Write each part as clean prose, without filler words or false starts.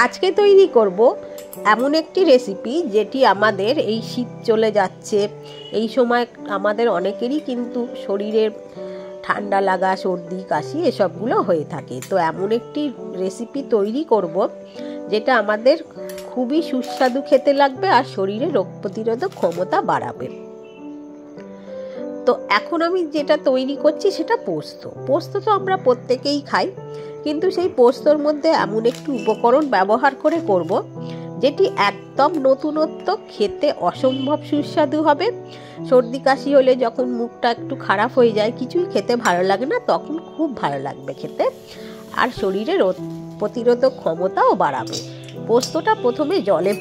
আজকে তৈরি করব এমন একটি রেসিপি যেটি আমাদের এই শীত চলে যাচ্ছে, এই সময় আমাদের অনেকেরই কিন্তু শরীরে ঠান্ডা লাগা, সর্দি, কাশি এসবগুলো হয়ে থাকে। তো এমন একটি রেসিপি তৈরি করব যেটা আমাদের খুবই সুস্বাদু খেতে লাগবে আর শরীরে রোগ প্রতিরোধক ক্ষমতা বাড়াবে। তো এখন আমি যেটা তৈরি করছি সেটা পোস্ত তো আমরা প্রত্যেকেই খাই, কিন্তু সেই পোস্তর মধ্যে এমন একটি উপকরণ ব্যবহার করে করব যেটি একদম নতুনত্ব, খেতে অসম্ভব সুস্বাদু হবে। সর্দি কাশি হলে যখন মুখটা একটু খারাপ হয়ে যায়, কিছুই খেতে ভালো লাগে না, তখন খুব ভালো লাগবে খেতে, আর শরীরে রোগ প্রতিরোধক ক্ষমতাও বাড়াবে। পোস্তটা প্রথমে জলে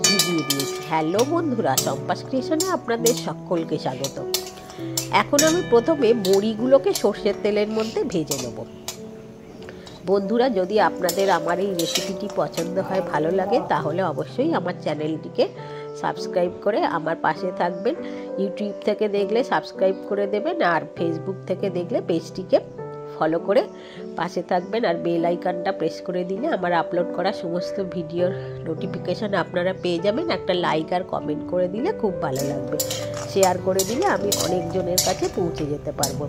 ভিজিয়ে দিয়েছি। হ্যালো বন্ধুরা, চম্পাস ক্রিয়েশনে আপনাদের সকলকে স্বাগত। এখন আমি প্রথমে বড়িগুলোকে সর্ষের তেলের মধ্যে ভেজে নেব। বন্ধুরা, যদি আপনাদের আমার এই রেসিপিটি পছন্দ হয়, ভালো লাগে, তাহলে অবশ্যই আমার চ্যানেলটিকে সাবস্ক্রাইব করে আমার পাশে থাকবেন। ইউটিউব থেকে দেখলে সাবস্ক্রাইব করে দেবেন, আর ফেসবুক থেকে দেখলে পেজটিকে ফলো করে পাশে থাকবেন, আর বেল আইকনটা প্রেস করে দিলে আমার আপলোড করা সমস্ত ভিডিওর নোটিফিকেশান আপনারা পেয়ে যাবেন। একটা লাইক আর কমেন্ট করে দিলে খুব ভালো লাগবে। শেয়ার করে দিলে আমি অনেকজনের কাছে পৌঁছে যেতে পারবো।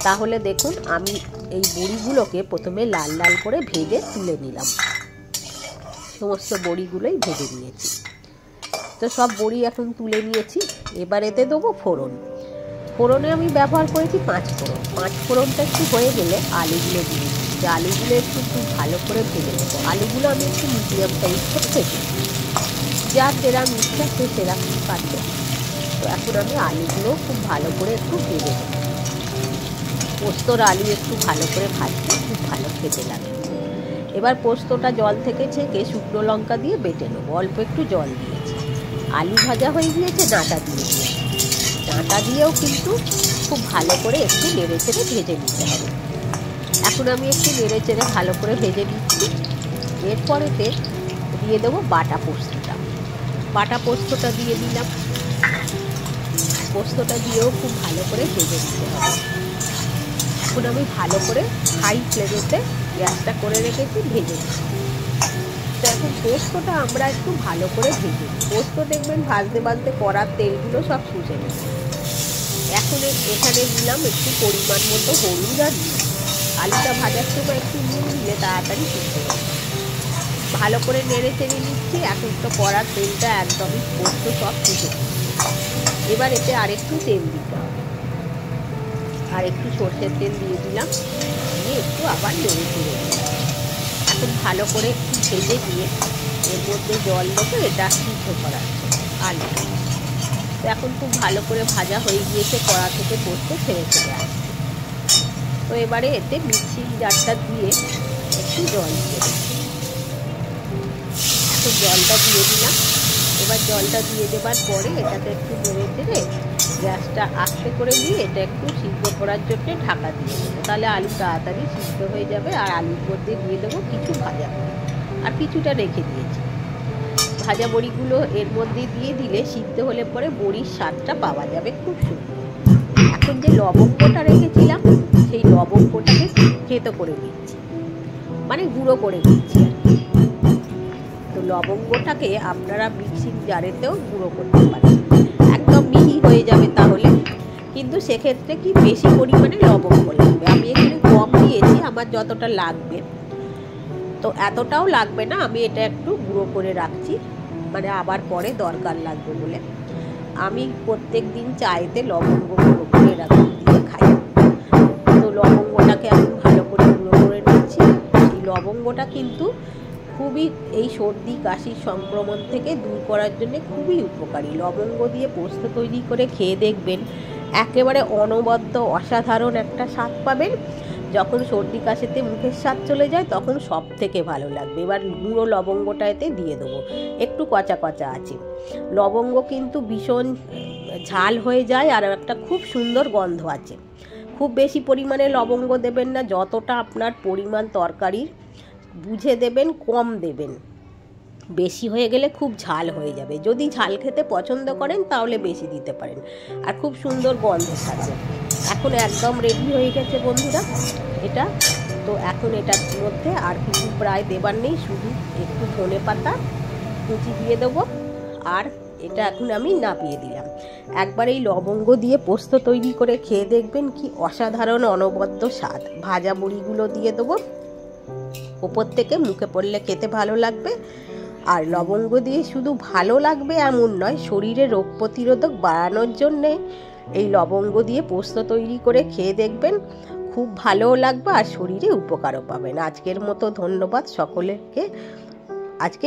তাহলে দেখুন, আমি এই বড়িগুলোকে প্রথমে লাল লাল করে ভেজে তুলে নিলাম। সমস্ত বড়িগুলোই ভেজে নিয়েছি। তো সব বড়ি এখন তুলে নিয়েছি। এবার এতে দেবো ফোড়ন। ফোড়নে আমি ব্যবহার করেছি 5 ফোড়ন। 5 ফোড়নটা একটু হয়ে গেলে আলুগুলো দিয়ে দিচ্ছি। আলুগুলো একটু খুব ভালো করে ভেজে নেবো। আলুগুলো আমি একটু মিডিয়াম সাইজ করে ভেজে, যার যেরকম ইচ্ছা সে সেরকম কাটবে। তো এখন আমি আলুগুলো খুব ভালো করে একটু ভেজে নেবো। পোস্তর আলু একটু ভালো করে ভাজতে খুব ভালো খেতে লাগে। এবার পোস্তটা জল থেকে ছেঁকে শুকনো লঙ্কা দিয়ে বেটে নেবো। অল্প একটু জল দিয়েছি। আলু ভাজা হয়ে গিয়েছে, ডাঁটা দিয়ে দিয়েছি। ডাঁটা দিয়েও কিন্তু খুব ভালো করে একটু নেড়ে চেড়ে ভেজে নিতে হবে। এখন আমি একটু নেড়ে চেড়ে ভালো করে ভেজে নিচ্ছি। এরপরেতে দিয়ে দেবো বাটা পোস্তটা। বাটা পোস্তটা দিয়ে দিলাম। পোস্তটা দিয়েও খুব ভালো করে ভেজে নিতে হবে। এখন আমি ভালো করে হাই ফ্লেমেতে গ্যাসটা করে রেখেছি, ভেজে নিচ্ছি। তো এখন পোস্তটা আমরা একটু ভালো করে ভেজে নিই। পোস্ত দেখবেন ভাজতে ভাজতে কড়ার তেলগুলো সব শুষে নিচ্ছে। এখন এখানে দিলাম একটু পরিমাণ মতো হলুদ আর নুন। আলুটা ভাজার সময় একটু নুন দিলে তাড়াতাড়ি শুষে যাবে। ভালো করে নেড়ে চেড়ে নিচ্ছি। এখন তো কড়ার তেলটা একদমই পোস্ত সব শুষে নিচ্ছে। এবার এতে আরেকটু তেল দিতে হবে। আর একটু সর্ষের তেল দিয়ে দিলাম, দিয়ে একটু আবার নেড়ে চেড়ে দিলাম। এখন ভালো করে একটু ভেজে দিয়ে এর মধ্যে জল দেবো, এটা সিদ্ধ করার আলু। তো এখন খুব ভালো করে ভাজা হয়ে গিয়েছে, কড়া থেকে পোস্ত ছেড়ে ছেড়ে আসছে। তো এবারে এতে মিক্সিং জারটা দিয়ে একটু জল দিয়ে দেবো। এখন জলটা দিয়ে দিলাম। এবার জলটা দিয়ে দেবার পরে এটাকে একটু নেড়ে চেড়ে গ্যাসটা আস্তে করে দিয়ে এটা একটু সিদ্ধ করার জন্য ঢাকা দিয়ে দেবো। তাহলে আলু তাড়াতাড়ি সিদ্ধ হয়ে যাবে। আর আলুর মধ্যে দিয়ে দেবো কিছু ভাজা বড়ি, আর কিছুটা রেখে দিয়েছি। ভাজা বড়িগুলো এর মধ্যে দিয়ে দিলে সিদ্ধ হলে পরে বড়ির স্বাদটা পাওয়া যাবে খুব সুন্দর। এখন যে লবঙ্গটা রেখেছিলাম সেই লবঙ্গটাকে থেতো করে দিচ্ছি, মানে গুঁড়ো করে দিচ্ছি। তো লবঙ্গটাকে আপনারা মিক্সিং জারেতেও গুঁড়ো করতে পারেন, একদম মিহি হয়ে যাবে তাহলে। কিন্তু সেক্ষেত্রে কি বেশি পরিমাণে লবঙ্গ লাগবে। আমি এখানে কম দিয়েছি, আমার যতটা লাগবে। তো এতটাও লাগবে না, আমি এটা একটু গুঁড়ো করে রাখছি, মানে আবার পরে দরকার লাগবে বলে। আমি প্রত্যেক দিন চায়েতে লবঙ্গ গুঁড়ো করে দিয়ে খাই। তো লবঙ্গটাকে আমি ভালো করে গুঁড়ো করে নিচ্ছি। এই লবঙ্গটা কিন্তু খুবই এই সর্দি কাশির সংক্রমণ থেকে দূর করার জন্য খুবই উপকারী। লবঙ্গ দিয়ে পোস্ত তৈরি করে খেয়ে দেখবেন, একেবারে অনবদ্য অসাধারণ একটা স্বাদ পাবেন। যখন সর্দি কাশিতে মুখের স্বাদ চলে যায় তখন সব থেকে ভালো লাগবে। এবার গুঁড়ো লবঙ্গটা এতে দিয়ে দেবো। একটু কচা কচা আছে। লবঙ্গ কিন্তু ভীষণ ঝাল হয়ে যায়, আর একটা খুব সুন্দর গন্ধ আছে। খুব বেশি পরিমাণে লবঙ্গ দেবেন না, যতটা আপনার পরিমাণ তরকারির বুঝে দেবেন, কম দেবেন। বেশি হয়ে গেলে খুব ঝাল হয়ে যাবে। যদি ঝাল খেতে পছন্দ করেন তাহলে বেশি দিতে পারেন, আর খুব সুন্দর গন্ধ থাকবে। এখন একদম রেডি হয়ে গেছে বন্ধুরা। এটা তো এখন এটার মধ্যে আর কিছু প্রায় দেবার নেই, শুধু একটু ধনে পাতা কুচি দিয়ে দেবো, আর এটা এখন আমি নামিয়ে দিলাম। একবার এই লবঙ্গ দিয়ে পোস্ত তৈরি করে খেয়ে দেখবেন, কি অসাধারণ অনবদ্য স্বাদ। ভাজা বড়িগুলো দিয়ে দেবো ওপর থেকে, মুখে পড়লে খেতে ভালো লাগবে। আর লবঙ্গ দিয়ে শুধু ভালো লাগবে এমন নয়, শরীরে রোগ প্রতিরোধক বাড়ানোর জন্যে এই লবঙ্গ দিয়ে পোস্ত তৈরি করে খেয়ে দেখবেন, খুব ভালোও লাগবে আর শরীরে উপকারও পাবেন। আজকের মতো ধন্যবাদ সকলকে। আজকে